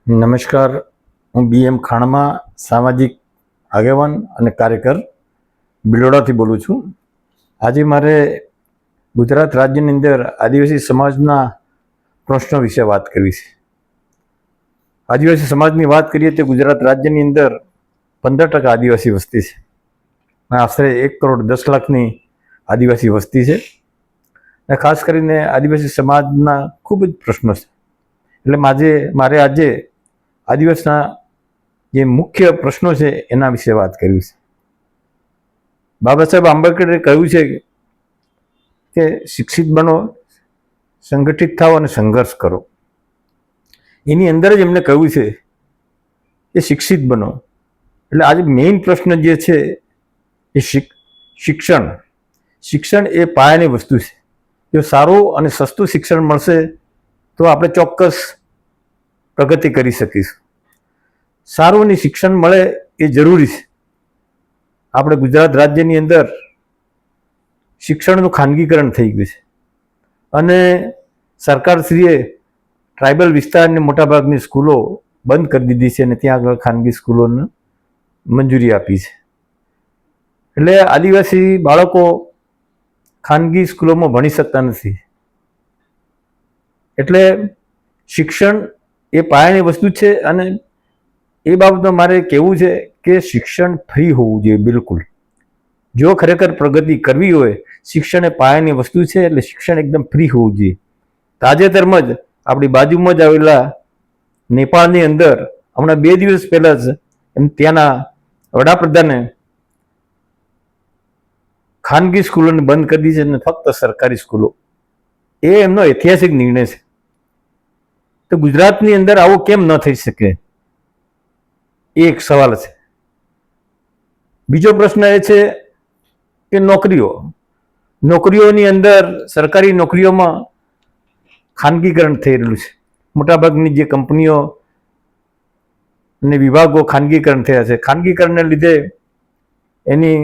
નમસ્કાર, હું BM ખાણમાં સામાજિક આગેવાન અને કાર્યકર બિલોડાથી બોલું છું. આજે મારે ગુજરાત રાજ્યની અંદર આદિવાસી સમાજના પ્રશ્નો વિશે વાત કરવી છે. આદિવાસી સમાજની વાત કરીએ તો ગુજરાત રાજ્યની અંદર 15% આદિવાસી વસ્તી છે. આશરે 1,10,00,000ની આદિવાસી વસ્તી છે. અને ખાસ કરીને આદિવાસી સમાજના ખૂબ જ પ્રશ્નો છે. એટલે મારે આજે આદિવાસીના જે મુખ્ય પ્રશ્નો છે એના વિશે વાત કરવી છે. બાબા સાહેબ આંબેડકરે કહ્યું છે કે શિક્ષિત બનો, સંગઠિત થાઓ અને સંઘર્ષ કરો. એની અંદર જ એમને કહ્યું છે કે શિક્ષિત બનો. એટલે આજે મેઇન પ્રશ્ન જે છે એ શિક્ષણ એ પાયાની વસ્તુ છે. જો સારું અને સસ્તું શિક્ષણ મળશે તો આપણે ચોક્કસ પ્રગતિ કરી શકીશું. સારું અને શિક્ષણ મળે એ જરૂરી છે. આપણે ગુજરાત રાજ્યની અંદર શિક્ષણનું ખાનગીકરણ થઈ ગયું છે અને સરકારશ્રીએ ટ્રાઇબલ વિસ્તારની મોટાભાગની સ્કૂલો બંધ કરી દીધી છે અને ત્યાં આગળ ખાનગી સ્કૂલોને મંજૂરી આપી છે. એટલે આદિવાસી બાળકો ખાનગી સ્કૂલોમાં ભણી શકતા નથી. એટલે શિક્ષણ એ પાયાની વસ્તુ છે અને એ બાબતમાં મારે કહેવું છે કે શિક્ષણ ફ્રી હોવું જોઈએ. બિલકુલ, જો ખરેખર પ્રગતિ કરવી હોય, શિક્ષણ એ પાયાની વસ્તુ છે એટલે શિક્ષણ એકદમ ફ્રી હોવું જોઈએ. તાજેતરમાં જ આપણી બાજુમાં જ આવેલા નેપાળની અંદર હમણાં 2 દિવસ પહેલા જ ત્યાંના વડાપ્રધાને ખાનગી સ્કૂલોને બંધ કરી દીધી છે અને ફક્ત સરકારી સ્કૂલો. એ એમનો ઐતિહાસિક નિર્ણય છે. તો ગુજરાતની અંદર આવું કેમ ન થઈ શકે એ એક સવાલ છે. બીજો પ્રશ્ન એ છે કે નોકરીઓની અંદર સરકારી નોકરીઓમાં ખાનગીકરણ થઈ રહેલું છે. મોટાભાગની જે કંપનીઓ અને વિભાગો ખાનગીકરણ થયા છે. ખાનગીકરણને લીધે એની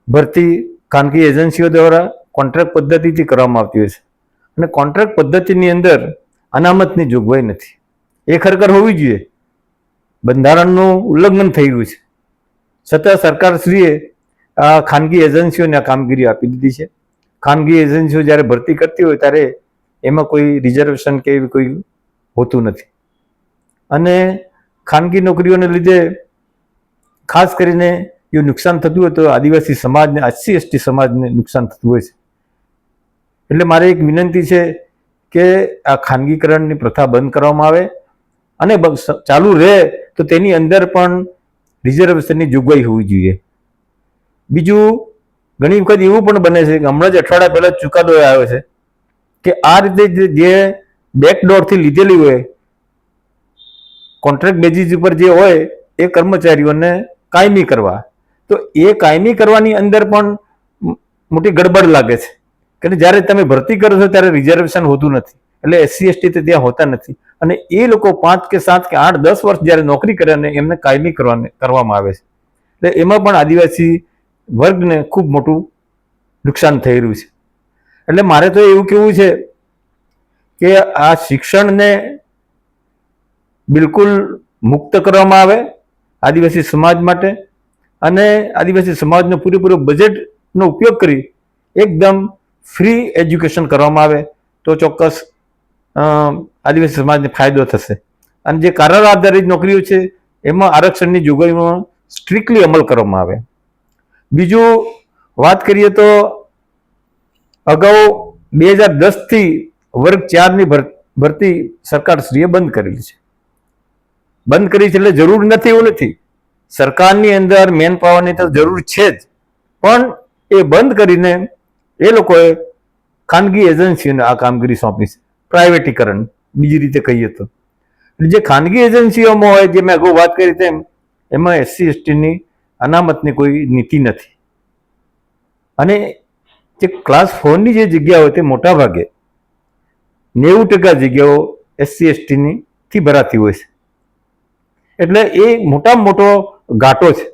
ભરતી ખાનગી એજન્સીઓ દ્વારા કોન્ટ્રાક્ટ પદ્ધતિથી કરવામાં આવતી હોય છે અને કોન્ટ્રાક્ટ પદ્ધતિની અંદર અનામતની જોગવાઈ નથી. એ ખરેખર હોવી જોઈએ. બંધારણનું ઉલ્લંઘન થઈ રહ્યું છે. છતાં સરકારશ્રીએ આ ખાનગી એજન્સીઓને આ કામગીરી આપી દીધી છે. ખાનગી એજન્સીઓ જ્યારે ભરતી કરતી હોય ત્યારે એમાં કોઈ રિઝર્વેશન કે એવી કોઈ હોતું નથી અને ખાનગી નોકરીઓને લીધે ખાસ કરીને જો નુકસાન થતું હોય તો આદિવાસી સમાજને, SC ST સમાજને નુકસાન થતું હોય છે. એટલે મારે એક વિનંતી છે કે આ ખાનગીકરણની પ્રથા બંધ કરવામાં આવે અને ચાલુ રહે તો તેની અંદર પણ રિઝર્વેશનની જોગવાઈ હોવી જોઈએ. બીજું, ઘણી વખત એવું પણ બને છે કે હમણાં જ અઠવાડિયા પહેલા ચુકાદો આવ્યો છે કે આ રીતે જે બેકડોરથી લીધેલી હોય કોન્ટ્રાક્ટ બેઝિસ ઉપર જે હોય એ કર્મચારીઓને કાયમી કરવા. તો એ કાયમી કરવાની અંદર પણ મોટી ગડબડ લાગે છે કે જ્યારે તમે ભરતી કરો છો ત્યારે રિઝર્વેશન હોતું નથી. એટલે SC ST તો ત્યાં હોતા નથી અને એ લોકો 5 કે 7 કે 8 10 વર્ષ જ્યારે નોકરી કરે અને એમને કાયમી કરવામાં આવે છે. એટલે એમાં પણ આદિવાસી વર્ગને ખૂબ મોટું નુકસાન થઈ રહ્યું છે. એટલે મારે તો એવું કહેવું છે કે આ શિક્ષણને બિલકુલ મુક્ત કરવામાં આવે આદિવાસી સમાજ માટે અને આદિવાસી સમાજનો પૂરેપૂરો બજેટનો ઉપયોગ કરી એકદમ ફ્રી એજ્યુકેશન કરવામાં આવે તો ચોક્કસ આદિવાસી સમાજને ફાયદો થશે. અને જે કરાર આધારિત નોકરીઓ છે એમાં આરક્ષણની જોગવાઈમાં સ્ટ્રિક્ટલી અમલ કરવામાં આવે. બીજું વાત કરીએ તો અગાઉ 2010થી વર્ગ 4ની ભરતી સરકારશ્રીએ બંધ કરેલી છે. બંધ કરી છે એટલે જરૂર નથી એવું નથી. સરકારની અંદર મેન પાવરની તો જરૂર છે જ, પણ એ બંધ કરીને એ લોકોએ ખાનગી એજન્સીઓને આ કામગીરી સોંપી છે. પ્રાઇવેટીકરણ બીજી રીતે કહીએ તો જે ખાનગી એજન્સીઓમાં હોય, જે મેં અગાઉ વાત કરી તેમ, એમાં SC STની અનામતની કોઈ નીતિ નથી અને જે ક્લાસ 4ની જે જગ્યા હોય તે મોટા ભાગે 90% જગ્યાઓ SC STની થી ભરાતી હોય છે. એટલે એ મોટામાં મોટો ઘાટો છે.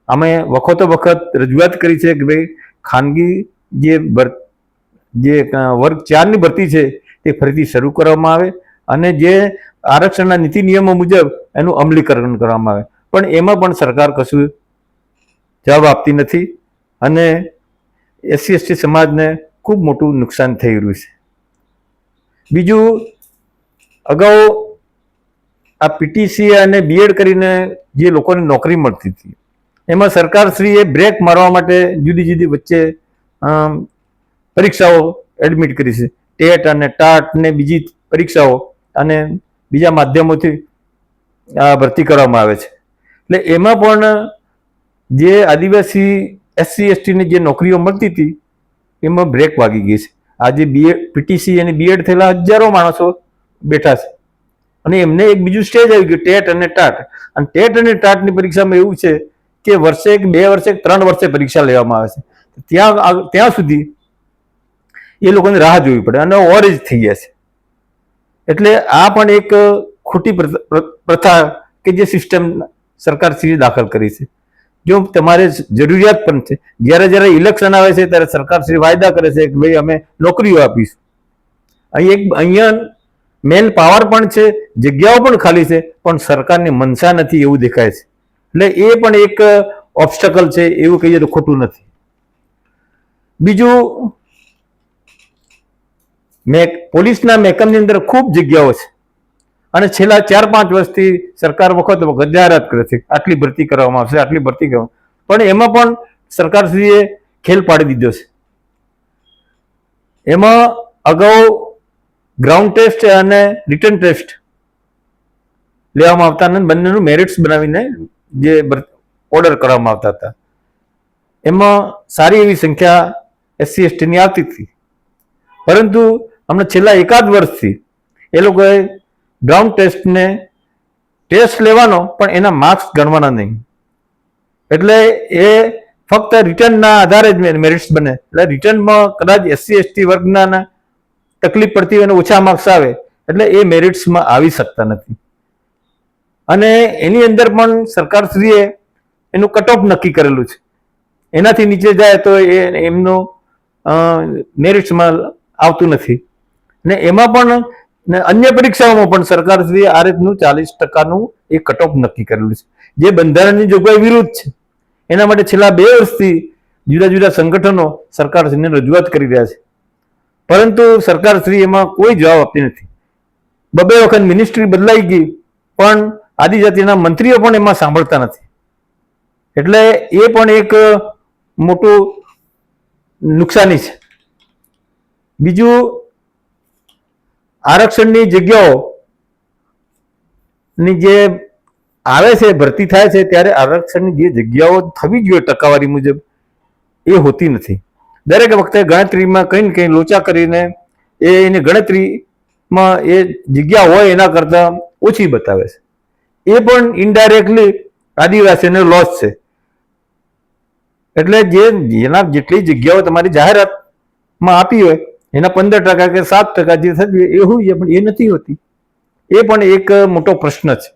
અમે વખતો વખત રજૂઆત કરી છે કે ભાઈ ખાનગી જે વર્ગ 4ની ભરતી છે તે ફરીથી શરૂ કરવામાં આવે અને જે આરક્ષણના નીતિ નિયમો મુજબ એનું અમલીકરણ કરવામાં આવે, પણ એમાં પણ સરકાર કશું જવાબ આપતી નથી અને એસસી એસટી સમાજને ખૂબ મોટું નુકસાન થઈ રહ્યું છે. બીજું, અગાઉ આ પીટીસી અને બીએડ કરીને જે લોકોને નોકરી મળતી હતી એમાં સરકારશ્રીએ બ્રેક મારવા માટે જુદી જુદી વચ્ચે પરીક્ષાઓ એડમિટ કરી છે. ટેટ અને ટાટ ને બીજી પરીક્ષાઓ અને બીજા માધ્યમોથી ભરતી કરવામાં આવે છે. એટલે એમાં પણ જે આદિવાસી એસસી એસટીને જે નોકરીઓ મળતી હતી એમાં બ્રેક વાગી ગઈ છે. આજે પીટીસી અને બીએડ થયેલા હજારો માણસો બેઠા છે અને એમને એક બીજું સ્ટેજ આવી ગયું, ટેટ અને ટાટ. અને ટેટ અને ટાટની પરીક્ષામાં એવું છે કે વર્ષે 2 વર્ષે 3 વર્ષે પરીક્ષા લેવામાં આવે છે. ત્યાં સુધી એ લોકોને રાહ જોવી પડે અને ઓવરેજ થઈ ગયા છે. એટલે આ પણ એક ખોટી પ્રથા કે જે સિસ્ટમ સરકારશ્રીએ દાખલ કરી છે. જો તમારે જરૂરિયાત પણ છે, જ્યારે ઇલેક્શન આવે છે ત્યારે સરકારશ્રી વાયદા કરે છે કે ભાઈ અમે નોકરીઓ આપીશું. અહીંયા મેન પાવર પણ છે, જગ્યાઓ પણ ખાલી છે, પણ સરકારની મનસા નથી એવું દેખાય છે. એટલે એ પણ એક ઓબ્સ્ટકલ છે, એવું કહીએ તો ખોટું નથી. બીજું, પોલીસના મહેકમની અંદર ખૂબ જગ્યાઓ છે અને છેલ્લા 4-5 વર્ષથી સરકાર વખત જાહેરાત કરે છે આટલી ભરતી કરવામાં આવશે, આટલી ભરતી કરવામાં, પણ એમાં પણ સરકારશ્રીએ ખેલ પાડી દીધો છે. એમાં અગાઉ ગ્રાઉન્ડ ટેસ્ટ અને રિટન ટેસ્ટ લેવામાં આવતા અને બંનેનું મેરિટ્સ બનાવીને જે ઓર્ડર કરવામાં આવતા હતા એમાં સારી એવી સંખ્યા એસસી એસટીની આવતી હતી. પરંતુ હમણાં છેલ્લા 1 વર્ષથી એ લોકોએ ગ્રાઉન્ડ ટેસ્ટ લેવાનો પણ એના માર્ક્સ ગણવાના નહીં. એટલે એ ફક્ત રિટર્નના આધારે જ મેરિટ્સ બને. એટલે રિટર્નમાં કદાચ એસસી એસટી વર્ગના તકલીફ પડતી હોય અને ઓછા માર્ક્સ આવે એટલે એ મેરિટ્સમાં આવી શકતા નથી. અને એની અંદર પણ સરકારશ્રીએ એનું કટ ઓફ નક્કી કરેલું છે. એનાથી નીચે જાય તો એમનું મેરિટ્સમાં આવતું નથી. ને એમાં પણ અન્ય પરીક્ષાઓમાં પણ સરકારશ્રીએ આ રીતનું 40% એ કટ ઓફ નક્કી કરેલું છે, જે બંધારણની જોગવાઈ વિરુદ્ધ છે. એના માટે છેલ્લા 2 વર્ષથી જુદા જુદા સંગઠનો સરકારશ્રીને રજૂઆત કરી રહ્યા છે, પરંતુ સરકારશ્રી એમાં કોઈ જવાબ આપતી નથી. 2 વખત મિનિસ્ટ્રી બદલાઈ ગઈ પણ આદિજાતિના મંત્રીઓ પણ એમાં સાંભળતા નથી. એટલે એ પણ એક મોટું નુકસાની છે. બીજું, આરક્ષણની જગ્યાઓની જે આવે છે, ભરતી થાય છે ત્યારે આરક્ષણની જે જગ્યાઓ થવી જોઈએ ટકાવારી મુજબ એ હોતી નથી. દરેક વખતે ગણતરીમાં કંઈ ને કંઈ લોચા કરીને એની ગણતરીમાં એ જગ્યા હોય એના કરતાં ઓછી બતાવે છે. એ પણ ઇનડાયરેક્ટલી આદિવાસીને લોસ છે. એટલે જેટલી જગ્યાઓ તમારી જાહેરાતમાં આપી હોય એના 15% કે 7% જે થતી હોય એ હોય પણ એ નથી હોતી. એ પણ એક મોટો પ્રશ્ન છે.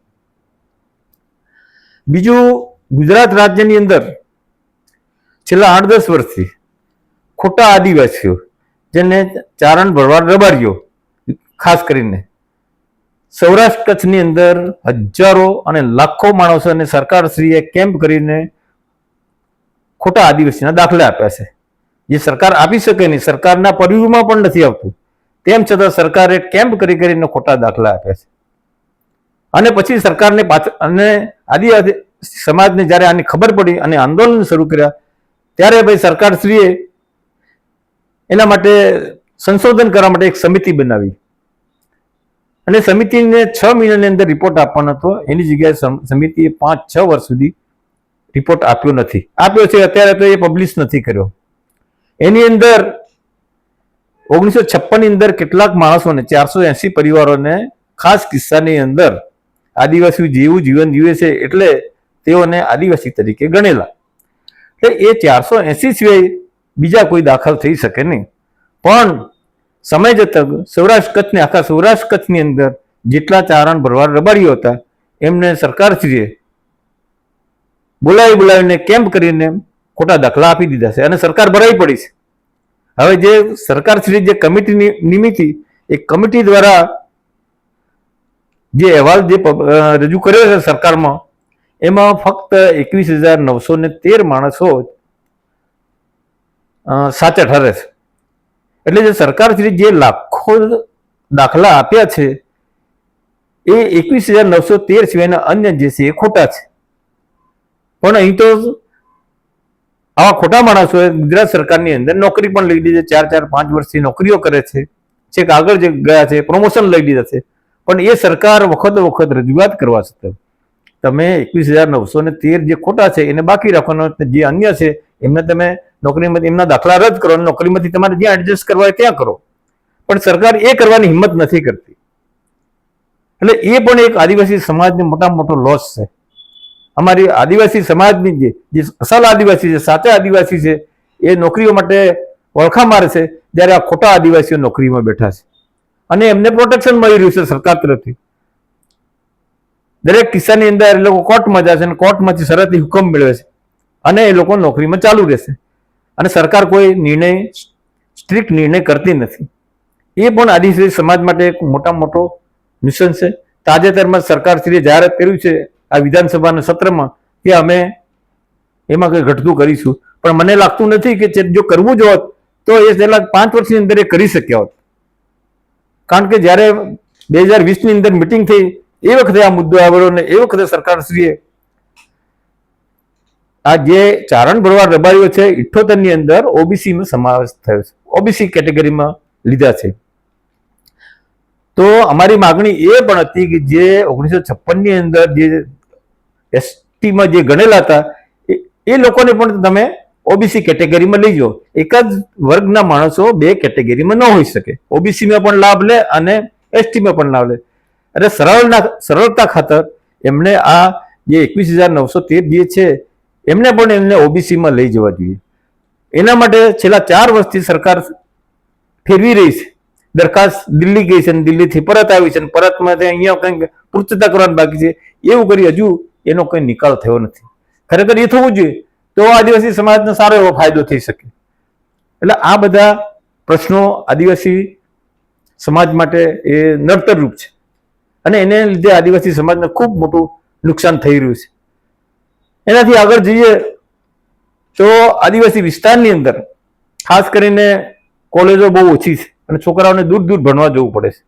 બીજું, ગુજરાત રાજ્યની અંદર છેલ્લા 8-10 વર્ષથી ખોટા આદિવાસીઓ, જેને ચારણ ભરવાડ રબારીઓ ખાસ કરીને સૌરાષ્ટ્ર કચ્છની અંદર હજારો અને લાખો માણસોને સરકારશ્રીએ કેમ્પ કરીને ખોટા આદિવાસીના દાખલા આપ્યા છે, જે સરકાર આપી શકે નહીં, સરકારના પરિવ્યુહમાં પણ નથી આવતું. તેમ છતાં સરકારે કેમ્પ કરીને ખોટા દાખલા આપ્યા છે. અને પછી સરકારને અને આદિવાસી સમાજને જ્યારે આની ખબર પડી અને આંદોલન શરૂ કર્યા ત્યારે ભાઈ સરકારશ્રીએ એના માટે સંશોધન કરવા માટે એક સમિતિ બનાવી અને સમિતિને 6 મહિનાની અંદર રિપોર્ટ આપવાનો હતો. એની જગ્યાએ સમિતિએ 5-6 વર્ષ સુધી રિપોર્ટ આપ્યો નથી. આપ્યો છે અત્યારે તો એ પબ્લિશ નથી કર્યો. એની અંદર 1956 ની અંદર કેટલાક માણસોને 480 પરિવારોને ખાસ કિસ્સાની અંદર આદિવાસીઓ જેવું જીવન જીવે છે એટલે તેઓને આદિવાસી તરીકે ગણેલા. એટલે એ 480 સિવાય બીજા કોઈ દાખલ થઈ શકે નહીં. પણ સમય જતાં સૌરાષ્ટ્ર કચ્છને આખા સૌરાષ્ટ્ર કચ્છની અંદર જેટલા ચારણ ભરવાડ રબારીઓ હતા એમને સરકારશ્રીએ બોલાવીને કેમ્પ કરીને ખોટા દાખલા આપી દીધા છે અને સરકાર ભરાઈ પડી છે. હવે જે સરકારશ્રી જે કમિટી નિમિત્તિ એ કમિટી દ્વારા જે અહેવાલ જે રજૂ કર્યો છે સરકારમાં, એમાં ફક્ત 21,913 માણસો સાચા ઠરે છે. એટલે જે સરકારશ્રી જે લાખો દાખલા આપ્યા છે એ 21,913 સિવાયના અન્ય જે છે એ ખોટા છે. પણ અહીં તો આવા ખોટા માણસોએ ગુજરાત સરકારની અંદર નોકરી પણ લઈ લીધી છે, 4-4, 5 વર્ષથી નોકરીઓ કરે છે, છેક આગળ જે ગયા છે, પ્રમોશન લઈ લીધા છે. પણ એ સરકાર વખત રજૂઆત કરવા છતાં તમે 21,913 જે ખોટા છે એને બાકી રાખવાનો, જે અન્ય છે એમને તમે નોકરીમાંથી એમના દાખલા રદ કરો અને નોકરીમાંથી તમારે જ્યાં એડજસ્ટ કરવા હોય ત્યાં કરો. પણ સરકાર એ કરવાની હિંમત નથી કરતી. એટલે એ પણ એક આદિવાસી સમાજને મોટામાં મોટો લોસ છે. અમારી આદિવાસી સમાજની જે અસલ આદિવાસી છે, સાચા આદિવાસી છે, એ નોકરીઓ માટે વળખા મારે છે, જ્યારે આ ખોટા આદિવાસીઓ નોકરીમાં બેઠા છે અને એમને પ્રોટેક્શન મળી રહ્યું છે સરકાર તરફથી. દરેક કિસ્સાની અંદર એ લોકો કોર્ટમાં જાય છે અને કોર્ટમાંથી શરતી હુકમ મેળવે છે અને એ લોકો નોકરીમાં ચાલુ રહેશે અને સરકાર કોઈ નિર્ણય, સ્ટ્રિક્ટ નિર્ણય કરતી નથી. એ પણ આદિવાસી સમાજ માટે એક મોટામાં મોટો નુકસાન છે. તાજેતરમાં સરકારશ્રીએ જાહેરાત કર્યું છે આ વિધાનસભાના સત્રમાં કે અમે એમાં કંઈ ઘટતું કરીશું, પણ મને લાગતું નથી કે જો કરવું જ હોત તો એ છેલ્લા 5 વર્ષની અંદર એ કરી શક્યા હોત. કારણ કે જ્યારે 2020ની અંદર મિટિંગ થઈ એ વખતે આ મુદ્દો આવ્યો અને એ વખતે સરકારશ્રીએ આ જે ચારણ ભરવાડ રબારીઓ છે 78ની અંદર ઓબીસીમાં સમાવેશ થયો છે, ઓબીસી કેટેગરીમાં લીધા છે. તો અમારી માગણી એ પણ હતી કે જે 1956ની અંદર જે એસટીમાં જે ગણેલા હતા એ લોકોને પણ તમે ઓબીસી કેટેગરીમાં લઈ જાઓ. એક જ વર્ગના માણસો 2 કેટેગરીમાં ન હોઈ શકે. ઓબીસીમાં પણ લાભ લે અને એસટીમાં પણ લાભ લે. એટલે સરળતા ખાતર એમને આ જે 21,913 જે છે એમને પણ એમને ઓબીસીમાં લઈ જવા જોઈએ. એના માટે છેલ્લા 4 વર્ષથી સરકાર ફેરવી રહી છે. દરખાસ્ત દિલ્હી ગઈ છે અને દિલ્હીથી પરત આવી છે અને પરતમાંથી અહીંયા કંઈક પૂર્તતા કરવાની બાકી છે. એવું કરી હજુ એનો કંઈ નિકાલ થયો નથી. ખરેખર એ થવું જોઈએ તો આદિવાસી સમાજને સારો એવો ફાયદો થઈ શકે. એટલે આ બધા પ્રશ્નો આદિવાસી સમાજ માટે એ નડતરરૂપ છે અને એને લીધે આદિવાસી સમાજને ખૂબ મોટું નુકસાન થઈ રહ્યું છે. એનાથી આગળ જઈએ તો આદિવાસી વિસ્તારની અંદર ખાસ કરીને કોલેજો બહુ ઓછી છે અને છોકરાઓને દૂર દૂર ભણવા જવું પડે છે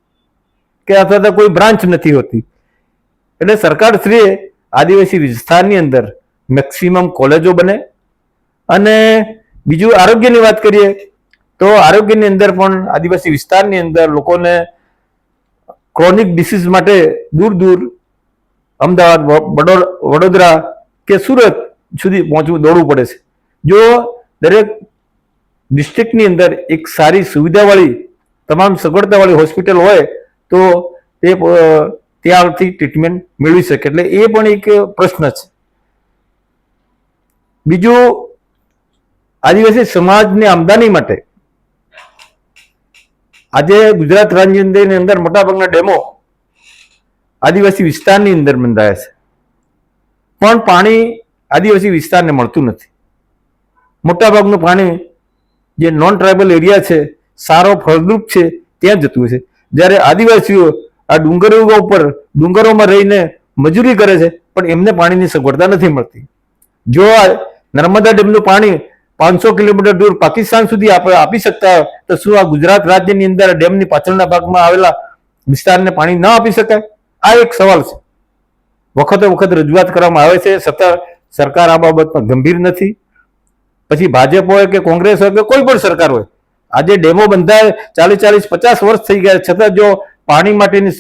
કે અથવા તો કોઈ બ્રાન્ચ નથી હોતી. એટલે સરકારશ્રીએ આદિવાસી વિસ્તારની અંદર મેક્સિમમ કોલેજો બને. અને બીજું આરોગ્યની વાત કરીએ તો આરોગ્યની અંદર પણ આદિવાસી વિસ્તારની અંદર લોકોને ક્રોનિક ડિસીઝ માટે દૂર દૂર અમદાવાદ, વડોદરા કે સુરત સુધી દોડવું પડે છે. જો દરેક ડિસ્ટ્રિક્ટની અંદર એક સારી સુવિધાવાળી, તમામ સગવડતાવાળી હોસ્પિટલ હોય તો તે ત્યાંથી ટ્રીટમેન્ટ મેળવી શકે. એટલે એ પણ એક પ્રશ્ન છે. બીજું, આદિવાસી સમાજની આમદની માટે આજે ગુજરાત રાજ્યની અંદર મોટાભાગના ડેમો આદિવાસી વિસ્તારની અંદર બંધાયા છે, પણ પાણી આદિવાસી વિસ્તારને મળતું નથી. મોટાભાગનું પાણી જે નોન ટ્રાઇબલ એરિયા છે, સારો ફળદ્રુપ છે, ત્યાં જતું છે. જ્યારે આદિવાસીઓ આ ડુંગરોમાં રહીને મજૂરી કરે છે પણ એમને પાણીની સગવડતા નથી મળતી. જો આ નર્મદા ડેમનું પાણી 500 કિલોમીટર દૂર પાકિસ્તાન સુધી આપી શકતા હોય તો શું આ ગુજરાત રાજ્યની અંદર ડેમની પાછળના ભાગમાં આવેલા વિસ્તારને પાણી ન આપી શકાય? આ એક સવાલ છે. વખત રજૂઆત કરવામાં આવે છે, છતાં સરકાર આ બાબતમાં ગંભીર નથી. પછી ભાજપ હોય કે કોંગ્રેસ હોય કે કોઈ પણ સરકાર હોય, આજે ડેમો બંધાય 40-50 વર્ષ થઈ ગયા, છતાં જો પાણી માટેની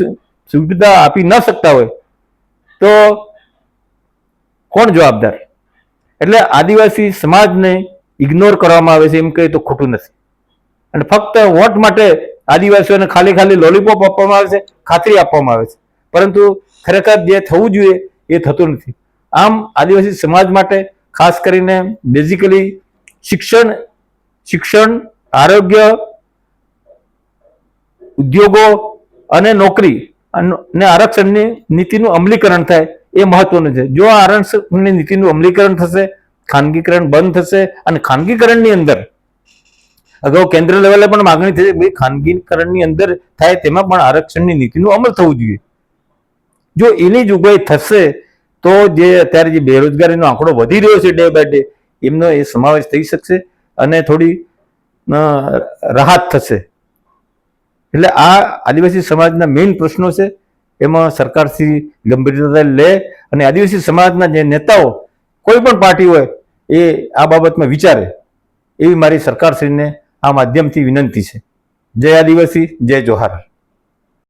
સુવિધા આપી ન શકતા હોય તો કોણ જવાબદાર? એટલે આદિવાસી સમાજને ઇગ્નોર કરવામાં આવે છે એમ કહે તો ખોટું નથી. અને ફક્ત વોટ માટે આદિવાસીઓને ખાલી લોલીપોપ આપવામાં આવે છે, ખાતરી આપવામાં આવે છે, પરંતુ ખરેખર જે થવું જોઈએ એ થતું નથી. આમ આદિવાસી સમાજ માટે ખાસ કરીને બેઝિકલી શિક્ષણ, આરોગ્ય, ઉદ્યોગો અને નોકરી અને આરક્ષણની નીતિનું અમલીકરણ થાય એ મહત્વનું છે. જો આ આરક્ષણની નીતિનું અમલીકરણ થશે, ખાનગીકરણ બંધ થશે અને ખાનગીકરણની અંદર અગાઉ કેન્દ્ર લેવલે પણ માગણી થઈ કે ખાનગીકરણની અંદર થાય તેમાં પણ આરક્ષણની નીતિનું અમલ થવું જોઈએ. જો એની જોગવાઈ થશે તો જે અત્યારે જે બેરોજગારીનો આંકડો વધી રહ્યો છે ડે બાય ડે, એમનો એ સમાવેશ થઈ શકશે અને થોડી રાહત થશે. એટલે આ આદિવાસી સમાજના મેઇન પ્રશ્નો છે, એમાં સરકારશ્રી ગંભીરતા લે અને આદિવાસી સમાજના જે નેતાઓ કોઈ પણ પાર્ટી હોય એ આ બાબતમાં વિચારે, એવી મારી સરકારશ્રીને આ માધ્યમથી વિનંતી છે. જય આદિવાસી, જય જોહાર.